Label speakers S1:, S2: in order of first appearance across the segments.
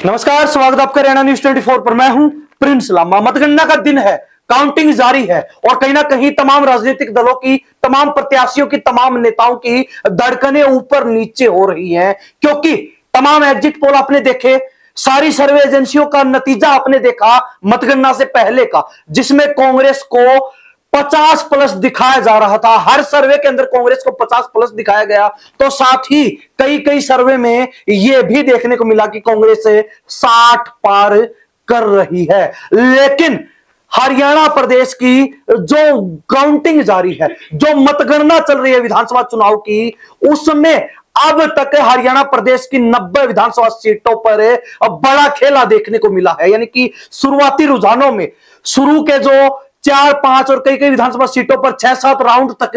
S1: नमस्कार, स्वागत आपका हरियाणा न्यूज 24 पर। मैं हूं प्रिंस लामा। मतगणना का दिन है, काउंटिंग जारी है और कहीं ना कहीं तमाम राजनीतिक दलों की, तमाम प्रत्याशियों की, तमाम नेताओं की धड़कनें ऊपर नीचे हो रही हैं, क्योंकि तमाम एग्जिट पोल आपने देखे, सारी सर्वे एजेंसियों का नतीजा आपने देखा मतगणना से पहले का, जिसमें कांग्रेस को 50 प्लस दिखाया जा रहा था। हर सर्वे के अंदर कांग्रेस को 50 प्लस दिखाया गया। तो साथ ही कई कई सर्वे में यह भी देखने को मिला कि कांग्रेस 60 पार कर रही है। लेकिन हरियाणा प्रदेश की जो काउंटिंग जारी है, जो मतगणना चल रही है विधानसभा चुनाव की, उसमें अब तक हरियाणा प्रदेश की 90 विधानसभा सीटों पर बड़ा खेला देखने को मिला है। यानी कि शुरुआती रुझानों में शुरू के जो 4-5 और कई कई विधानसभा सीटों पर 6-7 राउंड तक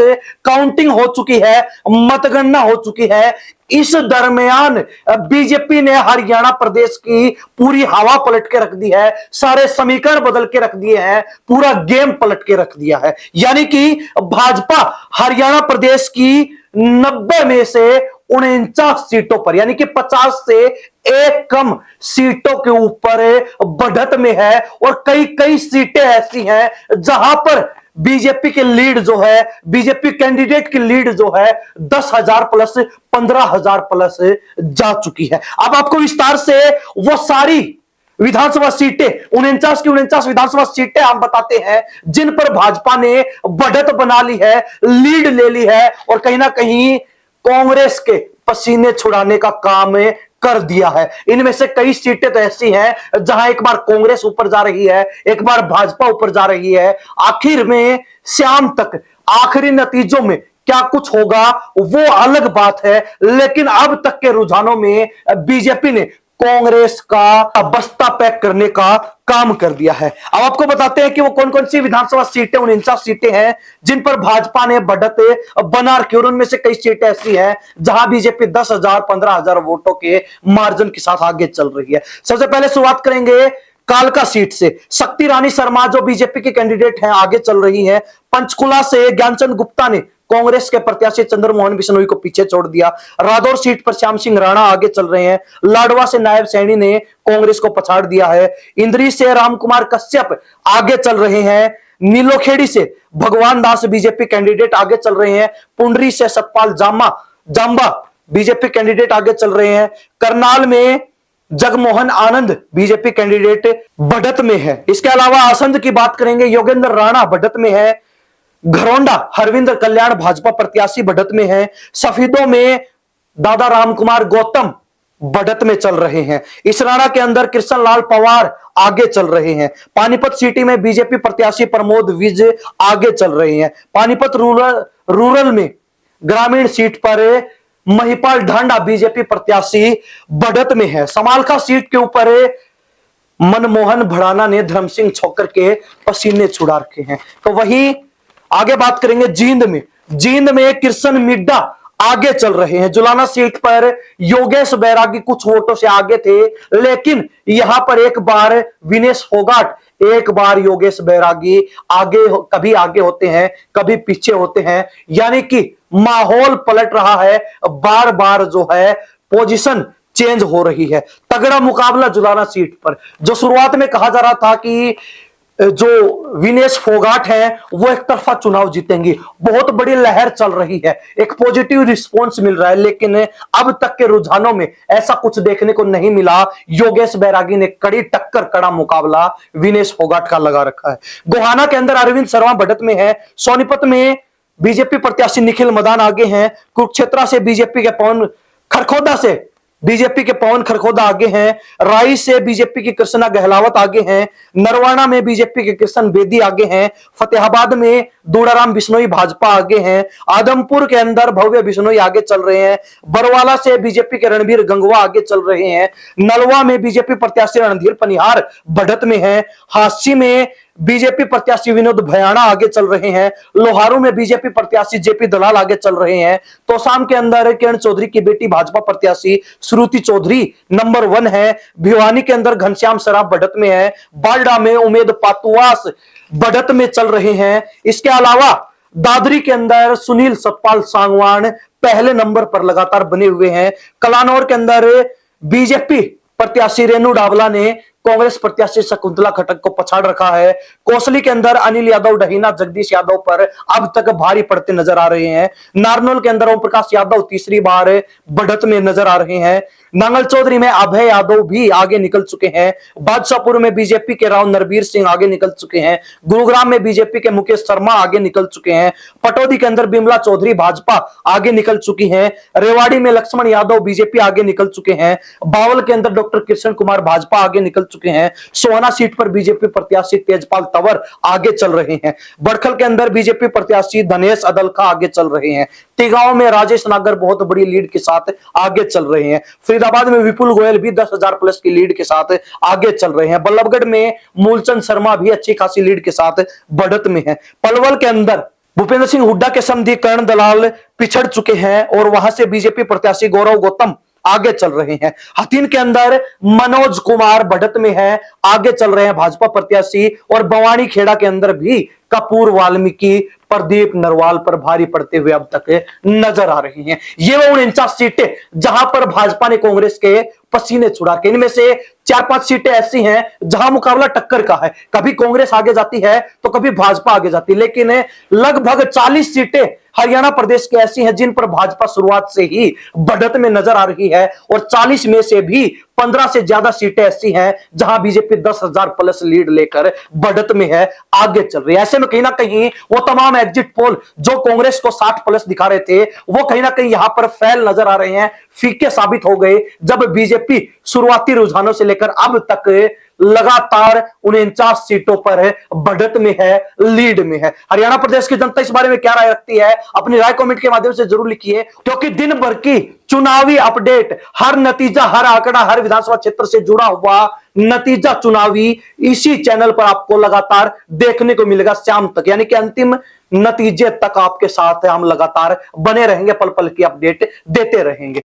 S1: काउंटिंग हो चुकी है, मतगणना हो चुकी है। इस दरमियान बीजेपी ने हरियाणा प्रदेश की पूरी हवा पलट के रख दी है, सारे समीकरण बदल के रख दिए हैं, पूरा गेम पलट के रख दिया है। यानी कि भाजपा हरियाणा प्रदेश की 90 में से 49 सीटों पर, यानी कि 50 से एक कम सीटों के ऊपर बढ़त में है। और कई कई सीटें ऐसी हैं जहां पर बीजेपी की लीड जो है, बीजेपी कैंडिडेट की लीड जो है 10,000 प्लस, 15,000 प्लस जा चुकी है। अब आपको विस्तार से वो सारी विधानसभा सीटें, 49 की 49 विधानसभा सीटें हम बताते हैं जिन पर भाजपा ने बढ़त बना ली है, लीड ले ली है और कहीं ना कहीं कांग्रेस के पसीने छुड़ाने का काम कर दिया है। इनमें से कई सीटें तो ऐसी हैं जहां एक बार कांग्रेस ऊपर जा रही है, एक बार भाजपा ऊपर जा रही है। आखिर में शाम तक आखिरी नतीजों में क्या कुछ होगा वो अलग बात है, लेकिन अब तक के रुझानों में बीजेपी ने कांग्रेस का बस्ता पैक करने का काम कर दिया है। अब आपको बताते हैं कि वो कौन कौन सी विधानसभा सीटें, 49 सीटें हैं जिन पर भाजपा ने बढ़त बना रखी है। उनमें से कई सीटें ऐसी हैं जहां बीजेपी 10,000 15,000 वोटों के मार्जिन के साथ आगे चल रही है। सबसे पहले शुरुआत करेंगे कालका सीट से। शक्ति रानी शर्मा जो बीजेपी के कैंडिडेट हैं, आगे चल रही हैं। पंचकुला से ज्ञानचंद गुप्ता ने कांग्रेस के प्रत्याशी चंद्रमोहन बिश्नोई को पीछे छोड़ दिया। रादौर सीट पर श्याम सिंह राणा आगे चल रहे हैं। लाडवा से नायब सैनी ने कांग्रेस को पछाड़ दिया है। इंद्री से रामकुमार कश्यप आगे चल रहे हैं। नीलोखेड़ी से भगवान दास बीजेपी कैंडिडेट आगे चल रहे हैं। पुंडरी से सतपाल जांबा बीजेपी कैंडिडेट आगे चल रहे हैं। करनाल में जगमोहन आनंद बीजेपी कैंडिडेट बढ़त में है। इसके अलावा आसंद की बात करेंगे, योगेंद्र राणा बढ़त में है। घरौंडा हरविंदर कल्याण भाजपा प्रत्याशी बढ़त में है। सफीदों में दादा रामकुमार गौतम बढ़त में चल रहे हैं। इसराना के अंदर कृष्ण लाल पवार आगे चल रहे हैं। पानीपत सिटी में बीजेपी प्रत्याशी प्रमोद विज आगे चल रहे हैं। पानीपत रूरल में ग्रामीण सीट पर महिपाल ढांडा बीजेपी प्रत्याशी बढ़त में है। समालखा सीट के ऊपर मनमोहन भड़ाना ने धर्म सिंह छोकर के पसीने छुड़ा रखे हैं। तो वहीं आगे बात करेंगे जींद में कृष्ण मिड्डा आगे चल रहे हैं। जुलाना सीट पर योगेश बैरागी कुछ वोटों से आगे थे, लेकिन यहां पर एक बार विनेश फोगाट, एक बार योगेश बैरागी कभी आगे होते हैं, कभी पीछे होते हैं। यानी कि माहौल पलट रहा है, बार बार जो है पोजीशन चेंज हो रही है। तगड़ा मुकाबला जुलाना सीट पर। जो शुरुआत में कहा जा रहा था कि जो विनेश फोगाट है वो एक तरफा चुनाव जीतेंगी, बहुत बड़ी लहर चल रही है, एक पॉजिटिव रिस्पांस मिल रहा है, लेकिन अब तक के रुझानों में ऐसा कुछ देखने को नहीं मिला। योगेश बैरागी ने कड़ी टक्कर, कड़ा मुकाबला विनेश फोगाट का लगा रखा है। गोहाना के अंदर अरविंद शर्मा बढ़त में है। सोनीपत में बीजेपी प्रत्याशी निखिल मदान आगे हैं। कुरुक्षेत्र से बीजेपी के पवन खरखोदा आगे हैं। राई से बीजेपी की कृष्णा गहलावत आगे हैं। नरवाना में बीजेपी के कृष्ण बेदी आगे हैं। फतेहाबाद में दूड़ाराम बिश्नोई भाजपा आगे हैं। आदमपुर के अंदर भव्य बिश्नोई आगे चल रहे हैं। बरवाला से बीजेपी के रणबीर गंगवा आगे चल रहे हैं। नलवा में बीजेपी प्रत्याशी रणधीर पनिहार बढ़त में है। हांसी में बीजेपी प्रत्याशी विनोद भयाना आगे चल रहे हैं। लोहारू में बीजेपी प्रत्याशी जेपी दलाल आगे चल रहे हैं। तोसाम के अंदर किरण चौधरी की बेटी भाजपा प्रत्याशी श्रुति चौधरी नंबर 1 है। भिवानी के अंदर घनश्याम सराफ बढ़त में है। बालडा में उमेद पातुआस बढ़त में चल रहे हैं। इसके अलावा दादरी के अंदर सुनील सतपाल सांगवान पहले नंबर पर लगातार बने हुए हैं। कलानौर के अंदर बीजेपी प्रत्याशी रेणु डावला ने कांग्रेस प्रत्याशी शकुंतला खट्टक को पछाड़ रखा है। कोसली के अंदर अनिल यादव डहीना जगदीश यादव पर अब तक भारी पड़ते नजर आ रहे हैं। नारनौल के अंदर ओम प्रकाश यादव तीसरी बार बढ़त में नजर आ रहे हैं। नांगल चौधरी में अभय यादव भी आगे निकल चुके हैं। बादशाहपुर में बीजेपी के राव नरबीर सिंह आगे निकल चुके हैं। गुरुग्राम में बीजेपी के मुकेश शर्मा आगे निकल चुके हैं। पटौदी के अंदर बिमला चौधरी भाजपा आगे निकल चुकी है। रेवाड़ी में लक्ष्मण यादव बीजेपी आगे निकल चुके हैं। बावल के अंदर डॉक्टर कृष्ण कुमार भाजपा आगे निकल चुके हैं। सोहना सीट पर बीजेपी प्रत्याशी तेजपाल तंवर आगे चल रहे हैं। बड़खल के अंदर बीजेपी प्रत्याशी धनेश अदलखा आगे चल रहे हैं। टिगांव में राजेश नागर बहुत बड़ी लीड के साथ आगे चल रहे हैं। फरीदाबाद में विपुल गोयल भी 10,000 प्लस की लीड के साथ आगे चल रहे हैं। बल्लभगढ़ में मूलचंद शर्मा भी अच्छी खासी लीड के साथ बढ़त में है। पलवल के अंदर भूपेंद्र सिंह हुड्डा के समधी कर्ण दलाल पिछड़ चुके हैं और वहां से बीजेपी प्रत्याशी गौरव गौतम आगे चल रहे हैं। हथीन के अंदर मनोज कुमार बढ़त में है, आगे चल रहे हैं भाजपा प्रत्याशी। और बवानी खेड़ा के अंदर भी कपूर वाल्मीकि प्रदीप नरवाल पर भारी पड़ते हुए अब तक नजर आ रही हैं। ये वो 49 सीटें जहां पर भाजपा ने कांग्रेस के पसीने छुड़ा के, इनमें से 4-5 सीटें ऐसी हैं जहां मुकाबला टक्कर का है। कभी कांग्रेस आगे जाती है तो कभी भाजपा आगे जाती है, लेकिन लगभग 40 सीटें हरियाणा प्रदेश की ऐसी हैं जिन पर भाजपा शुरुआत से ही बढ़त में नजर आ रही है। और 40 में से भी 15 से ज्यादा सीटें ऐसी हैं जहां बीजेपी 10,000 प्लस लीड लेकर बढ़त में है, आगे चल रही है। ऐसे में कहीं ना कहीं वो तमाम एग्जिट पोल जो कांग्रेस को 60 प्लस दिखा रहे थे, वो कहीं ना कहीं यहां पर फेल नजर आ रहे हैं, फीके साबित हो गए, जब बीजेपी शुरुआती रुझानों से लेकर अब तक लगातार 49 सीटों पर है, बढ़त में है, लीड में है। हरियाणा प्रदेश की जनता इस बारे में क्या राय रखती है, अपनी राय कमेंट के माध्यम से जरूर लिखिए, क्योंकि दिन भर की चुनावी अपडेट, हर नतीजा, हर आंकड़ा, हर विधानसभा क्षेत्र से जुड़ा हुआ नतीजा चुनावी इसी चैनल पर आपको लगातार देखने को मिलेगा शाम तक, यानी कि अंतिम नतीजे तक आपके साथ हम लगातार बने रहेंगे, पल पल की अपडेट देते रहेंगे।